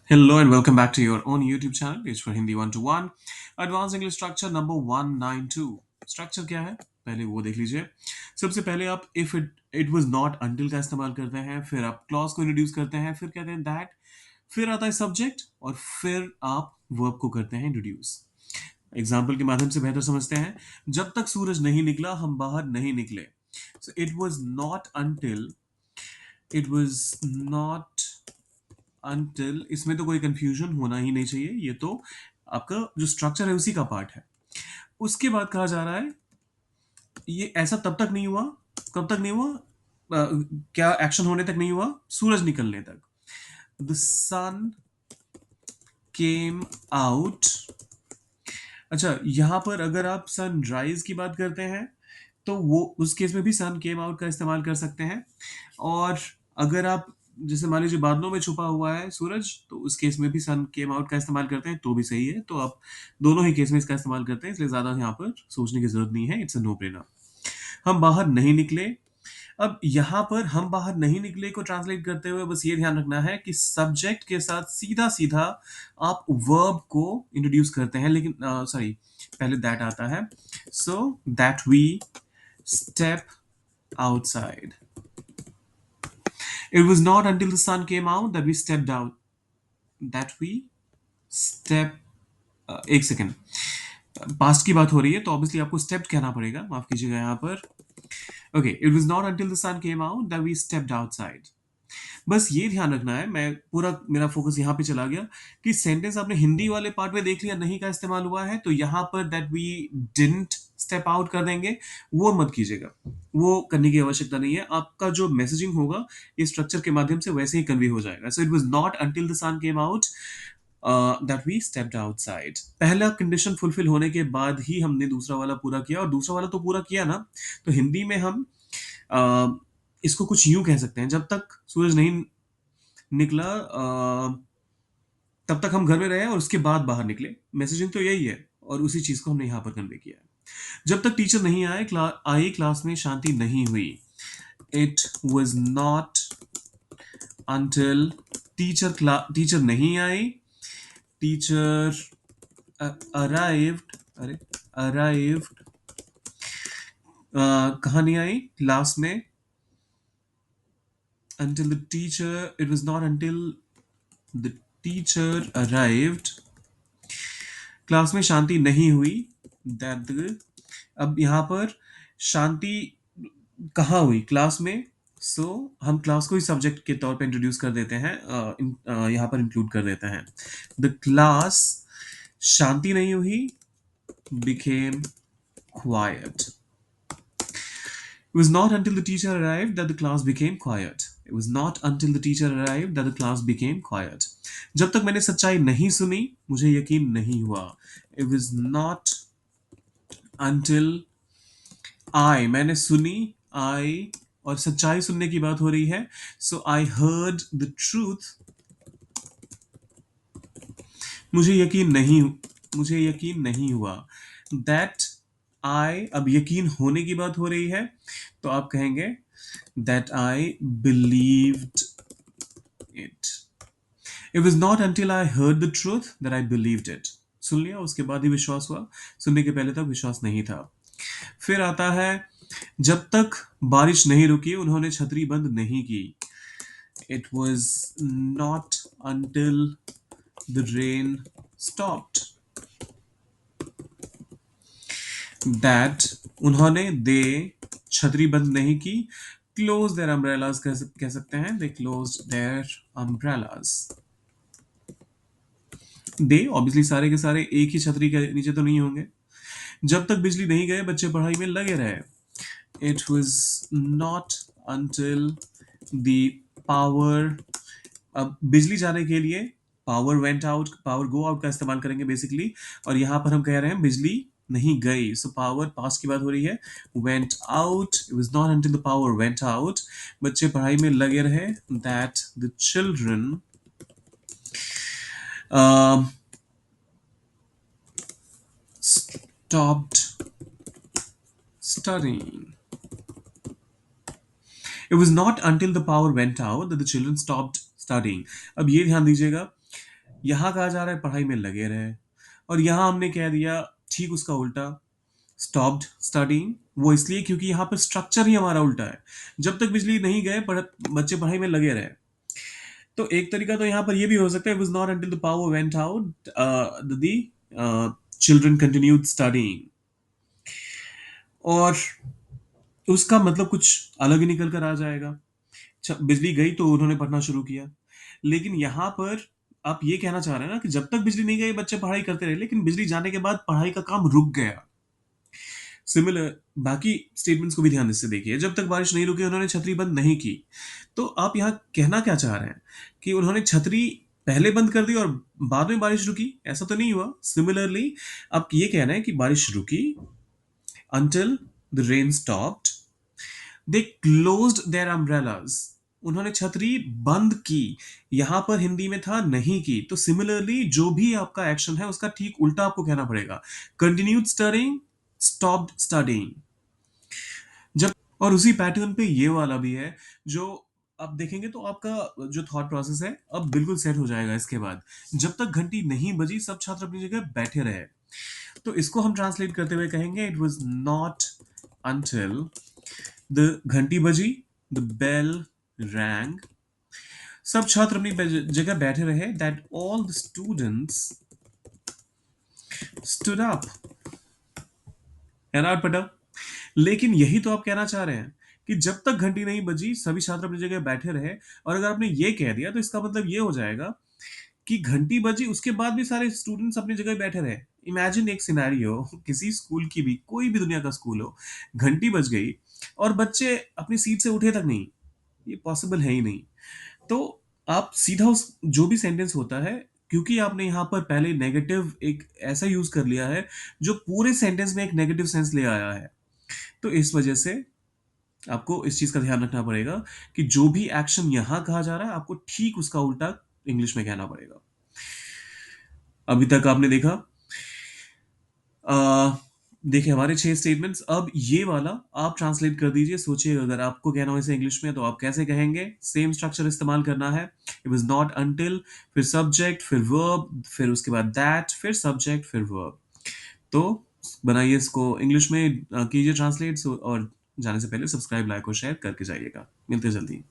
Hello and welcome back to your own YouTube channel, Page for Hindi 1 to 1. Advanced English Structure number 192. Structure क्या है पहले वो देख लीजिए। सबसे पहले आप if it was not until का इस्तेमाल करते हैं, फिर आप क्लॉज को इंट्रोड्यूस करते हैं, फिर कहते हैं दैट, फिर आता है सब्जेक्ट और फिर आप वर्ब को करते हैं इंट्रोड्यूस। एग्जाम्पल के माध्यम से बेहतर समझते हैं। जब तक सूरज नहीं निकला हम बाहर नहीं निकले। सो इट वाज नॉट अनटिल, इसमें तो कोई कंफ्यूजन होना ही नहीं चाहिए, ये तो आपका जो स्ट्रक्चर है उसी का पार्ट है। उसके बाद कहा जा रहा है ये ऐसा तब तक नहीं हुआ, कब तक नहीं हुआ, क्या एक्शन होने तक नहीं हुआ, सूरज निकलने तक। The sun came out. अच्छा, यहां पर अगर आप सनराइज की बात करते हैं तो वो उस केस में भी सन केम आउट का इस्तेमाल कर सकते हैं। और अगर आप जैसे मान लीजिए बादलों में छुपा हुआ है सूरज, तो उस केस में भी सन केम आउट का इस्तेमाल करते हैं तो भी सही है। तो आप दोनों ही केस में इसका इस्तेमाल करते हैं, इसलिए ज्यादा यहाँ पर सोचने की जरूरत नहीं है। It's a no brainer. हम बाहर नहीं निकले। अब यहाँ पर हम बाहर नहीं निकले को ट्रांसलेट करते हुए बस ये ध्यान रखना है कि सब्जेक्ट के साथ सीधा सीधा आप वर्ब को इंट्रोड्यूस करते हैं, लेकिन सॉरी, पहले दैट आता है। So that we step outside. It was not until the sun came out that we stepped out. That we step एक सेकेंड, पास्ट की बात हो रही है तो ऑब्वियसली आपको स्टेप्ड कहना पड़ेगा, माफ कीजिएगा यहाँ पर। Okay, it was not until the sun came out that we stepped outside. बस ये ध्यान रखना है, मैं पूरा मेरा फोकस यहाँ पे चला गया कि सेंटेंस आपने हिंदी वाले पार्ट में देख लिया, नहीं का इस्तेमाल हुआ है तो यहाँ पर that we didn't step out कर देंगे। वो मत कीजिएगा, वो करने की आवश्यकता नहीं है। आपका जो मैसेजिंग होगा ये स्ट्रक्चर के माध्यम से वैसे ही कन्वे हो जाएगा। So it was not until the sun came out that we stepped outside. पहला कंडीशन फुलफिल होने के बाद ही हमने दूसरा वाला पूरा किया, और दूसरा वाला तो पूरा किया ना, तो हिंदी में हम इसको कुछ यूं कह सकते हैं, जब तक सूरज नहीं निकला तब तक हम घर में रहे और उसके बाद बाहर निकले। मैसेजिंग तो यही है और उसी चीज को हमने यहाँ पर कन्वे किया है। जब तक टीचर नहीं आए आई क्लास में शांति नहीं हुई। It was not until teacher नहीं आई, टीचर अराइव्ड, अरे अराइव्ड, कहाँ नहीं आई, क्लास में। until the teacher it was not until the teacher arrived, class में शांति नहीं हुई। दैट अब यहाँ पर शांति कहाँ हुई, क्लास में। सो हम क्लास को ही सब्जेक्ट के तौर पे इंट्रोड्यूस कर देते हैं, यहाँ पर इंक्लूड कर देते हैं। द क्लास शांति नहीं हुई became quiet. It was not until the teacher arrived that the class became quiet. It was not until the teacher arrived that the class became quiet. जब तक मैंने सच्चाई नहीं सुनी मुझे यकीन नहीं हुआ। It was not until मैंने सुनी, I और सच्चाई सुनने की बात हो रही है। So I heard the truth. मुझे यकीन नहीं मुझे यकीन नहीं हुआ। That अब यकीन होने की बात हो रही है तो आप कहेंगे that I believed it. It was not until I heard the truth that I believed it. सुन लिया उसके बाद ही विश्वास हुआ, सुनने के पहले तक विश्वास नहीं था। फिर आता है जब तक बारिश नहीं रुकी उन्होंने छतरी बंद नहीं की। It was not until the rain stopped that उन्होंने दे छतरी बंद नहीं की। क्लोज देयर अम्ब्रेलाज कह सकते हैं, they close their umbrellas. They obviously सारे के सारे एक ही छतरी के नीचे तो नहीं होंगे। जब तक बिजली नहीं गए बच्चे पढ़ाई में लगे रहे। It was not until the power, अब बिजली जाने के लिए power went out, power go out का इस्तेमाल करेंगे बेसिकली। और यहां पर हम कह रहे हैं बिजली नहीं गई, सो पावर पास की बात हो रही है। Went out, it was not until the power went out, बच्चे पढ़ाई में लगे रहे। That the children stopped studying. It was not until the power went out that the children stopped studying. अब ये ध्यान दीजिएगा, यहाँ कहा जा रहा है पढ़ाई में लगे रहे, और यहाँ हमने कह दिया ठीक उसका उल्टा, स्टॉप्ड स्टडीइंग। वो इसलिए क्योंकि यहाँ पर स्ट्रक्चर ही हमारा उल्टा है। जब तक बिजली नहीं गए बच्चे पढ़ाई में लगे रहे। तो एक तरीका तो यहाँ पर ये भी हो सकता है, it was not until the power went out the children continued studying। और उसका मतलब कुछ अलग ही निकल कर आ जाएगा। बिजली गई तो उन्होंने पढ़ना शुरू किया। लेकिन यहाँ पर आप ये कहना चाह रहे हैं ना कि जब तक बिजली नहीं गई बच्चे पढ़ाई करते रहे, लेकिन बिजली जाने के बाद पढ़ाई का काम रुक गया। सिमिलर बाकी स्टेटमेंट्स को भी ध्यान से देखिए। जब तक बारिश नहीं रुकी उन्होंने छतरी बंद नहीं की। तो आप यहाँ कहना क्या चाह रहे हैं कि उन्होंने छतरी पहले बंद कर दी और बाद में बारिश रुकी? ऐसा तो नहीं हुआ। सिमिलरली आप ये कह रहे हैं कि बारिश रुकी until the rain stopped, they closed their umbrellas। उन्होंने छतरी बंद की। यहां पर हिंदी में था नहीं की। तो सिमिलरली जो भी आपका एक्शन है उसका ठीक उल्टा आपको कहना पड़ेगा। Continued studying, stopped studying. जब और उसी पैटर्न पे ये वाला भी है, जो आप देखेंगे तो आपका जो थॉट प्रोसेस है अब बिल्कुल सेट हो जाएगा इसके बाद। जब तक घंटी नहीं बजी सब छात्र अपनी जगह बैठे रहे। तो इसको हम ट्रांसलेट करते हुए कहेंगे it was not until the घंटी बजी, द बेल रैंग, सब छात्र अपनी जगह बैठे रहे, that all the students stood up. एनार पटा। लेकिन यही तो आप कहना चाह रहे हैं कि जब तक घंटी नहीं बजी सभी छात्र अपनी जगह बैठे रहे। और अगर आपने ये कह दिया तो इसका मतलब ये हो जाएगा कि घंटी बजी उसके बाद भी सारे स्टूडेंट्स अपनी जगह बैठे रहे। इमेजिन एक सिनेरियो, किसी स्कूल की भी, कोई भी दुनिया का स्कूल हो, घंटी बज गई और बच्चे अपनी सीट से उठे तक नहीं। ये पॉसिबल है ही नहीं। तो आप सीधा उस जो भी सेंटेंस होता है, क्योंकि आपने यहाँ पर पहले नेगेटिव एक ऐसा यूज कर लिया है जो पूरे सेंटेंस में एक नेगेटिव सेंस ले आया है। तो इस वजह से आपको इस चीज का ध्यान रखना पड़ेगा कि जो भी एक्शन यहां कहा जा रहा है आपको ठीक उसका उल्टा इंग्लिश में कहना पड़ेगा। अभी तक आपने देखा, आ, देखिए हमारे 6 स्टेटमेंट्स। अब ये वाला आप ट्रांसलेट कर दीजिए। सोचिए अगर आपको कहना हो इसे इंग्लिश में तो आप कैसे कहेंगे। सेम स्ट्रक्चर इस्तेमाल करना है। इट वाज नॉट अंटिल, फिर सब्जेक्ट, फिर वर्ब, फिर उसके बाद दैट, फिर सब्जेक्ट, फिर वर्ब। तो बनाइए इसको इंग्लिश में, कीजिए ट्रांसलेट। और जाने से पहले सब्सक्राइब, लाइक और शेयर करके जाइएगा। मिलते हैं जल्दी।